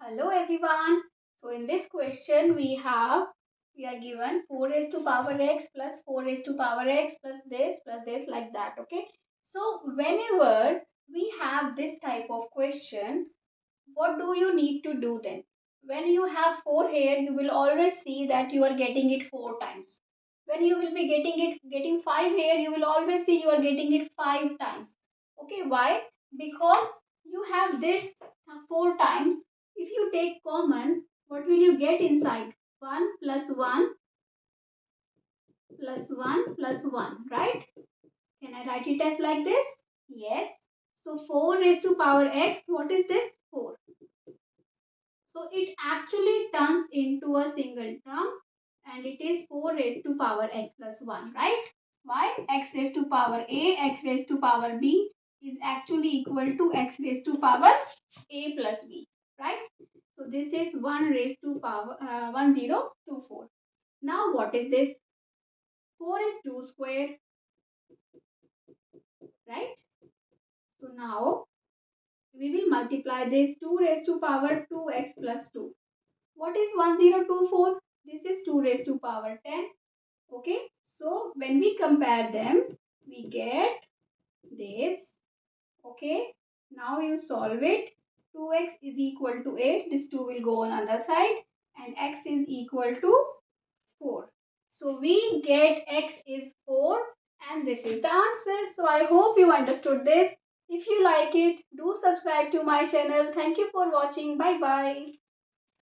Hello everyone. So in this question we are given 4 raised to power x plus 4 raised to power x plus this like that. Okay. So whenever we have this type of question, what do you need to do then? When you have 4 here, you will always see that you are getting it 4 times. When you will be getting 5 here, you will always see you are getting it 5 times. Okay, why? Because you have this 4 times. If you take common, what will you get inside? 1 plus 1 plus 1 plus 1, right? Can I write it as like this? Yes. So 4 raised to power x, what is this? 4. So it actually turns into a single term and it is 4 raised to power x plus 1, right? Why? X raised to power a, x raised to power b is actually equal to x raised to power a plus b, right? So this is 1 raised to power 1024. Now what is this? 4 is 2 square, right? So now we will multiply this 2 raised to power 2x plus 2. What is 1024? This is 2 raised to power 10. Okay. So when we compare them, we get this. Okay. Now you solve it. 2x is equal to 8. This 2 will go on other side. And x is equal to 4. So we get x is 4 and this is the answer. So I hope you understood this. If you like it, do subscribe to my channel. Thank you for watching. Bye bye.